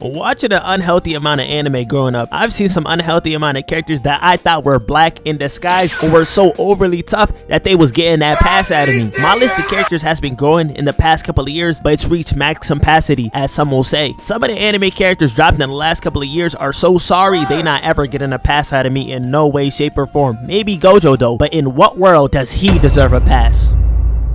Watching an unhealthy amount of anime growing up, I've seen some unhealthy amount of characters that I thought were black in disguise or were so overly tough that they was getting that pass out of me. My list of characters has been growing in the past couple of years, but it's reached max capacity, as some will say. Some of the anime characters dropped in the last couple of years are so sorry they not ever getting a pass out of me in no way, shape, or form. Maybe Gojo though, but in what world does he deserve a pass?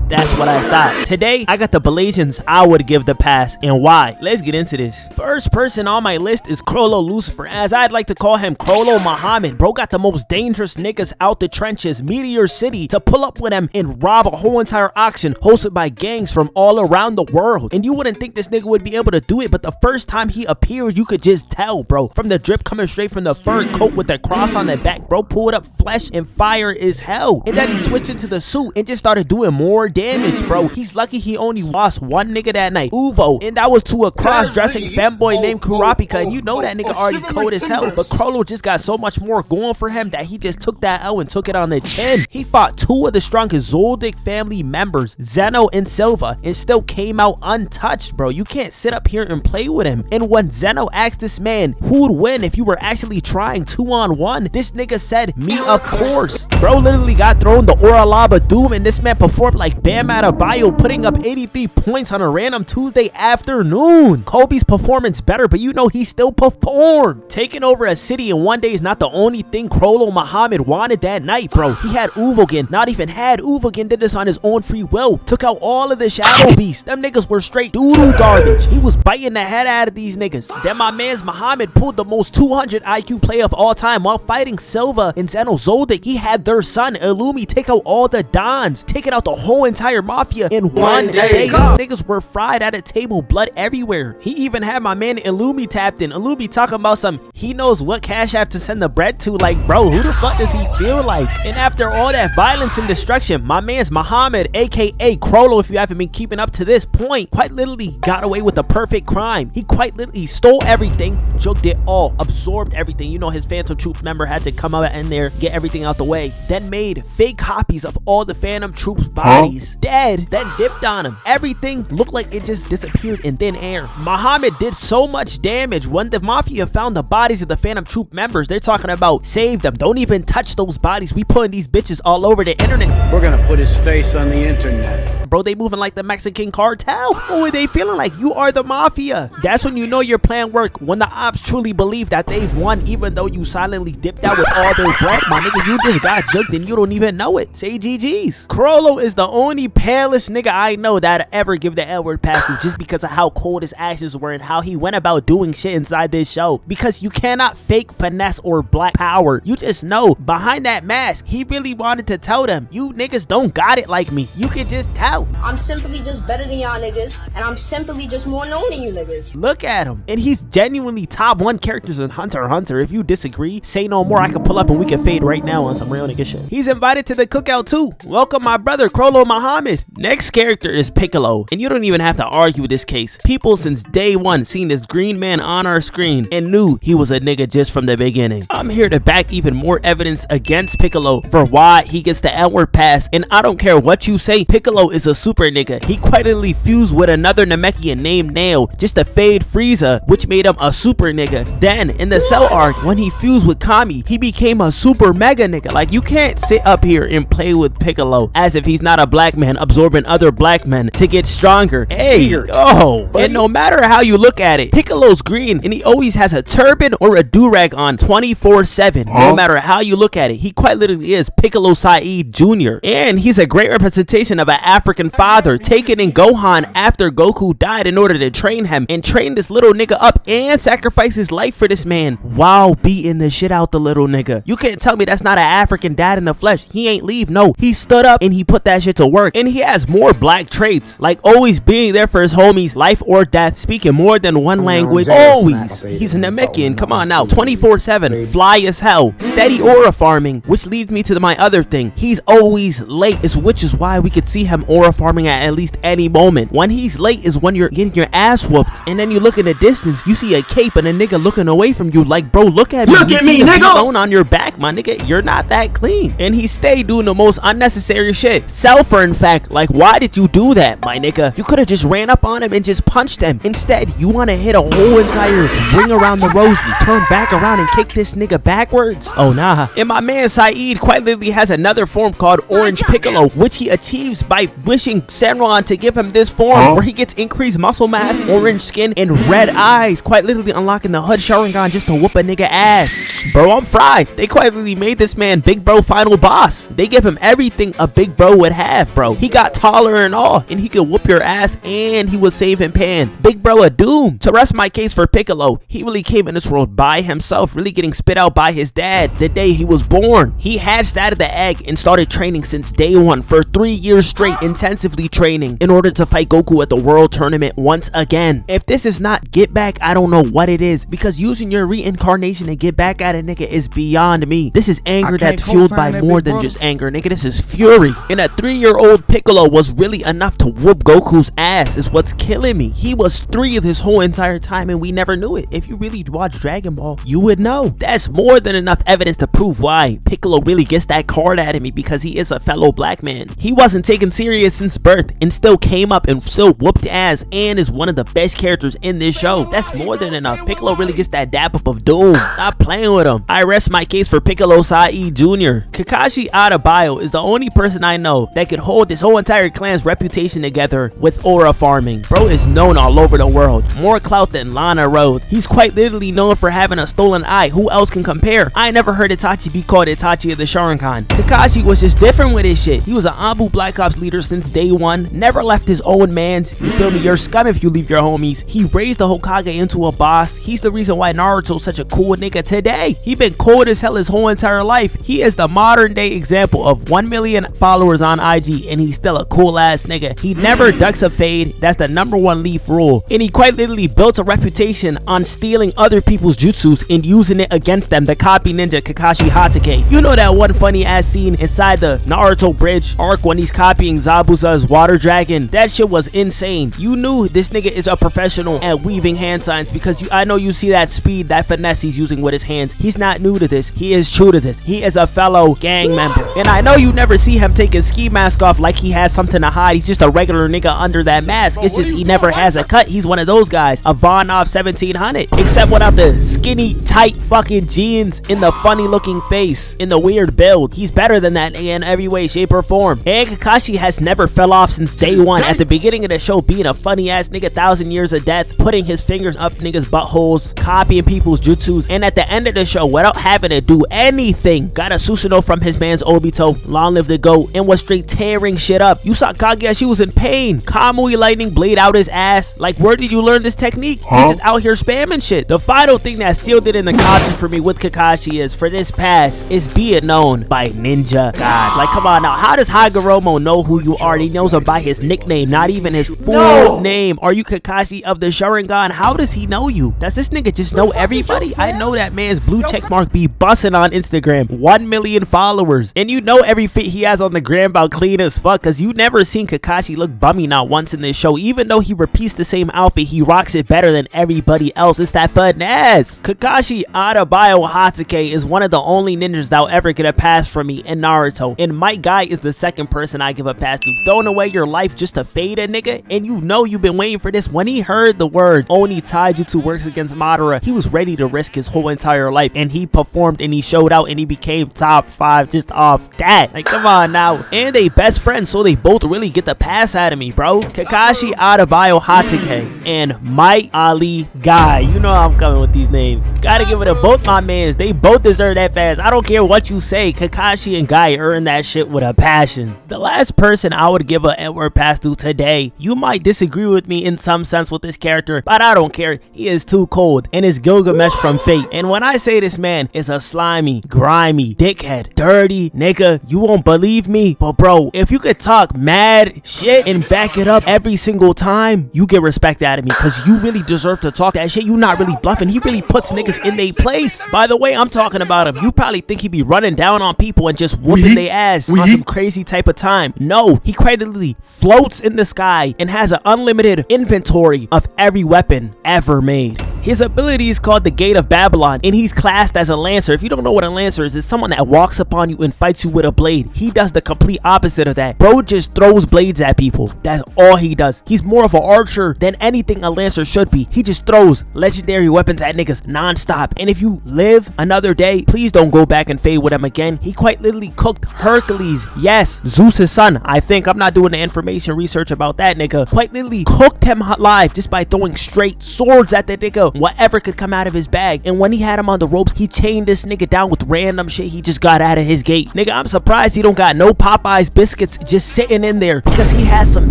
That's what I thought. Today, I got the Blasians I would give the pass and why. Let's get into this. First person on my list is Crollo Lucifer, as I'd like to call him Crollo Muhammad. Bro got the most dangerous niggas out the trenches, Meteor City, to pull up with him and rob a whole entire auction hosted by gangs from all around the world. And you wouldn't think this nigga would be able to do it, but the first time he appeared, you could just tell, bro. From the drip coming straight from the fur coat with the cross on the back, bro pulled up flesh and fire as hell. And then he switched into the suit and just started doing more damage, bro. He's lucky he only lost one nigga that night, Uvo, and that was to a cross-dressing femboy named Kurapika, and you know that nigga already cold as hell, but Crollo just got so much more going for him that he just took that L and took it on the chin. He fought two of the strongest Zoldyck family members, Zeno and Silva, and still came out untouched, bro. You can't sit up here and play with him. And when Zeno asked this man who would win if you were actually trying 2-on-1, this nigga said, me, of course. Bro literally got thrown the Oralaba Doom, and this man performed like Bam Bio, putting up 83 points on a random Tuesday afternoon. Kobe's performance better, but you know he still performed. Taking over a city in one day is not the only thing Crollo Muhammad wanted that night, bro. He had Uvogen, not even had Uvogen, did this on his own free will. Took out all of the shadow beasts. Them niggas were straight doodoo garbage. He was biting the head out of these niggas. Then my man's Muhammad pulled the most 200 IQ play of all time while fighting Silva and Zeno Zoldyck. He had their son Illumi take out all the Dons, taking out the whole entire mafia in one day. These niggas were fried at a table, blood everywhere. He even had my man Illumi tapped in. Illumi talking about he knows what cash app to send the bread to. Like, bro, who the fuck does he feel like? And after all that violence and destruction, my man's Muhammad, aka Crollo, if you haven't been keeping up to this point, quite literally got away with the perfect crime. He quite literally stole everything, juked it all, absorbed everything. You know, his Phantom Troop member had to come out in there, get everything out the way, then made fake copies of all the Phantom Troops bodies, dead, then dipped on him. Everything looked like it just disappeared in thin air. Muhammad did so much damage. When the mafia found the bodies of the Phantom Troop members, they're talking about save them, don't even touch those bodies, we putting these bitches all over the internet. We're gonna put his face on the internet. Bro, they moving like the Mexican cartel. Oh, they feeling like you are the mafia. That's when you know your plan worked, when the ops truly believe that they've won, even though you silently dipped out with all their bread. My nigga, you just got juked and you don't even know it. Say GG's. Crollo is the only palest nigga I know that ever give the L-word pass to, just because of how cold his actions were and how he went about doing shit inside this show. Because you cannot fake finesse or black power. You just know behind that mask, he really wanted to tell them, you niggas don't got it like me. You can just tell. I'm simply just better than y'all niggas, and I'm simply just more known than you niggas. Look at him. And he's genuinely top 1 characters in Hunter x Hunter. If you disagree, say no more. I can pull up and we can fade right now on some real nigga shit. He's invited to the cookout too. Welcome my brother Crollo Muhammad. Next character is Piccolo, and you don't even have to argue this case. People since day one seen this green man on our screen and knew he was a nigga just from the beginning. I'm here to back even more evidence against Piccolo for why he gets the L-word pass, and I don't care what you say, Piccolo is a super nigga. He quite literally fused with another Namekian named Nail just to fade Frieza, which made him a super nigga. Then in the Cell arc, when he fused with Kami, he became a super mega nigga. Like, you can't sit up here and play with Piccolo as if he's not a black man absorbing other black men to get stronger. Hey, oh, and no matter how you look at it, Piccolo's green and he always has a turban or a do-rag on 24/7. No matter how you look at it, he quite literally is Piccolo Said Jr. And he's a great representation of an African father taking in Gohan after Goku died in order to train him and train this little nigga up and sacrifice his life for this man while beating the shit out the little nigga. You can't tell me that's not an African dad in the flesh. He ain't leave, no. He stood up and he put that shit to work. And he has more black traits, like always being there for his homies, life or death, speaking more than one language, always. He's a Namekian, come on now, 24/7, fly as hell, steady aura farming, which leads me to my other thing. He's always late, which is why we could see him aura aura farming at least any moment. When he's late is when you're getting your ass whooped, and then you look in the distance, you see a cape and a nigga looking away from you like, bro, look at me. Look at me, nigga. Alone on your back, my nigga. You're not that clean. And he stayed doing the most unnecessary shit. Selfer, in fact, like, why did you do that, my nigga? You could have just ran up on him and just punched him. Instead, you want to hit a whole entire ring around the rosy, turn back around and kick this nigga backwards? Oh, nah. And my man Saeed quite literally has another form called Orange Piccolo, which he achieves by wishing Senron to give him this form, where he gets increased muscle mass, orange skin, and red eyes, quite literally unlocking the Hood Sharingan just to whoop a nigga ass. Bro, I'm fried. They quite literally made this man Big Bro final boss. They give him everything a big bro would have, bro. He got taller and all, and he could whoop your ass, and he was saving Pan. Big Bro a doom. To rest my case for Piccolo, he really came in this world by himself, really getting spit out by his dad the day he was born. He hatched out of the egg and started training since day one for 3 years straight, intensively training in order to fight Goku at the World Tournament once again. If this is not get back, I don't know what it is, because using your reincarnation to get back at a nigga is beyond me. This is anger that's fueled by more than just anger, nigga. This is fury. And a 3-year-old Piccolo was really enough to whoop Goku's ass is what's killing me. He was 3 this whole entire time and we never knew it. If you really watch Dragon Ball, you would know. That's more than enough evidence to prove why Piccolo really gets that card out of me, because he is a fellow black man. He wasn't taken serious since birth and still came up and still whooped ass and is one of the best characters in this show. That's more than enough. Piccolo really gets that dap up of doom. Stop playing with him. I rest my case for Piccolo Saeed Jr. Kakashi Adebayo is the only person I know that could hold this whole entire clan's reputation together with aura farming. Bro is known all over the world. More clout than Lana Rhodes. He's quite literally known for having a stolen eye. Who else can compare? I never heard Itachi be called Itachi of the Sharingan. Kakashi was just different with his shit. He was an Abu Black Ops leader since day one. Never left his own mans. You feel me? You're scum if you leave your homies. He raised the Hokage into a boss. He's the reason why Naruto's such a cool nigga today. He been cold as hell his whole entire life. He is the modern day example of 1 million followers on IG and he's still a cool ass nigga. He never ducks a fade. That's the #1 leaf rule. And he quite literally built a reputation on stealing other people's jutsus and using it against them. The copy ninja Kakashi Hatake. You know that one funny ass scene inside the Naruto bridge arc when he's copying Zabuza's water dragon? That shit was insane. You knew this nigga is a professional at weaving hand signs, because I know you see that speed, that finesse he's using with his hands. He's not new to this. He is true to this. He is a fellow gang member. And I know you never see him take his ski mask off like he has something to hide. He's just a regular nigga under that mask. It's just he never has a cut. He's one of those guys. A Vonov 1700. Except without the skinny, tight fucking jeans in the funny looking face, in the weird build. He's better than that in every way, shape, or form. And Kakashi has never fell off since day one. At the beginning of the show, being a funny ass nigga, 1,000 years of death, putting his fingers up niggas' buttholes, copying people's jutsus, and at the end of the show, without having to do anything, got a Susanoo from his man's Obito, long live the GOAT, and was straight tearing shit up. You saw Kageyoshi was in pain. Kamui lightning blade out his ass. Like, where did you learn this technique? He's just out here spamming shit. The final thing that sealed it in the coffin for me with Kakashi is, for this pass, is be it known by Ninja God. Like, come on now, how does Hagoromo know who you are? He knows him by his nickname, not even his full name. Are you Kakashi of the Sharingan? How does he know you? Does this nigga just know everybody? I know that man's blue check mark be busting on Instagram. 1 million followers. And you know every fit he has on the gram about clean as fuck, because you never seen Kakashi look bummy not once in this show. Even though he repeats the same outfit, he rocks it better than everybody else. It's that finesse. Kakashi Adebayo Hatake is one of the only ninjas that'll ever get a pass from me in Naruto. And my guy is the second person I give a pass to. Throwing away your life just to fade a nigga, and you know you've been waiting for this. When he heard the word Oni Taijutsu works against Madara, he was ready to risk his whole entire life, and he performed and he showed out and he became top 5 just off that. Like, come on now. And they best friends, so they both really get the pass out of me, bro. Kakashi Adebayo Hatake and Might Ali Guy. You know how I'm coming with these names. Gotta give it to both my mans. They both deserve that pass. I don't care what you say. Kakashi and Guy earned that shit with a passion. The last person I would give an Edward pass to today, you might disagree with me in some sense with this character, but I don't care. He is too cold, and it's Gilgamesh from Fate. And when I say this man is a slimy, grimy, dickhead, dirty nigga, you won't believe me. But bro, if you could talk mad shit and back it up every single time, you get respect out of me, because you really deserve to talk that shit. You not really bluffing. He really puts niggas in their place. By the way, I'm talking about him. You probably think he be running down on people and just whooping their ass on some crazy type of time. No, he He quite literally floats in the sky and has an unlimited inventory of every weapon ever made. His ability is called the Gate of Babylon, and he's classed as a Lancer. If you don't know what a Lancer is, it's someone that walks upon you and fights you with a blade. He does the complete opposite of that. Bro just throws blades at people. That's all he does. He's more of an archer than anything a Lancer should be. He just throws legendary weapons at niggas non-stop. And if you live another day, please don't go back and fade with him again. He quite literally cooked Hercules. Yes, Zeus' son. I think I'm not doing the information research about that nigga. Quite literally cooked him alive just by throwing straight swords at the nigga. Whatever could come out of his bag. And when he had him on the ropes, he chained this nigga down with random shit he just got out of his gate. Nigga, I'm surprised he don't got no Popeyes biscuits just sitting in there, because he has some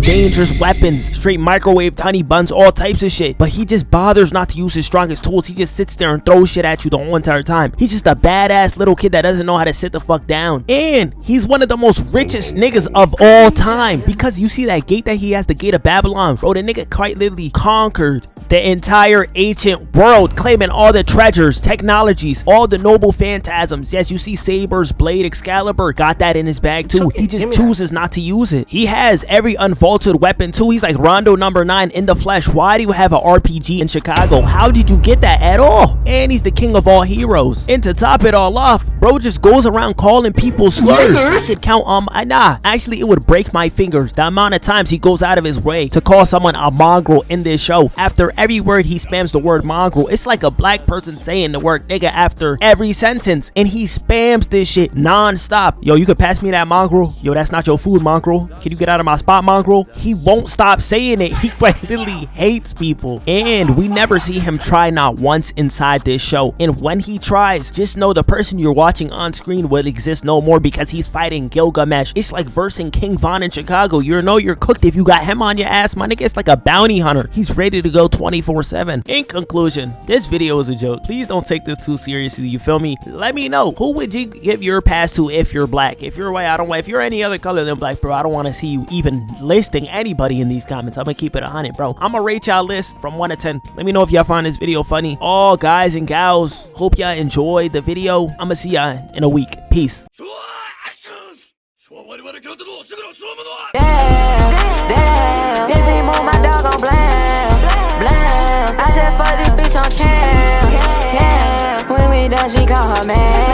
dangerous weapons, straight microwave honey buns, all types of shit. But he just bothers not to use his strongest tools. He just sits there and throws shit at you the whole entire time. He's just a badass little kid that doesn't know how to sit the fuck down. And he's one of the most richest niggas of all time, because you see that gate that he has, the Gate of Babylon. Bro, the nigga quite literally conquered the entire ancient world, claiming all the treasures, technologies, all the noble phantasms. Yes, you see Saber's blade, Excalibur, got that in his bag too. He just chooses not to use it. He has every unvaulted weapon too. He's like Rondo number 9 in the flesh. Why do you have an RPG in Chicago? How did you get that at all? And he's the king of all heroes. And to top it all off, bro just goes around calling people slurs. I could count actually it would break my fingers the amount of times he goes out of his way to call someone a mongrel in this show. After every word he spams the word mongrel. It's like a black person saying the word nigga after every sentence, and he spams this shit non-stop. Yo, you could pass me that mongrel? Yo, that's not your food, mongrel. Can you get out of my spot, mongrel? He won't stop saying it. He quite literally hates people, and we never see him try not once inside this show. And when he tries, just know the person you're watching on screen will exist no more, because he's fighting Gilgamesh. It's like versing King Von in Chicago. You know you're cooked if you got him on your ass, my nigga. It's like a bounty hunter. He's ready to go 24/7. In conclusion, this video is a joke. Please don't take this too seriously, you feel me? Let me know, who would you give your pass to if you're black? If you're white, I don't want. If you're any other color than black, bro, I don't want to see you even listing anybody in these comments. I'm gonna keep it 100, bro. I'm gonna rate y'all list from 1 to 10. Let me know if y'all find this video funny. All guys and gals, hope y'all enjoyed the video. I'm gonna see y'all in a week. Peace. Damn, if he move, my dog gon' blam, blam. I just fuck this bitch on cam. When we done, she call her man.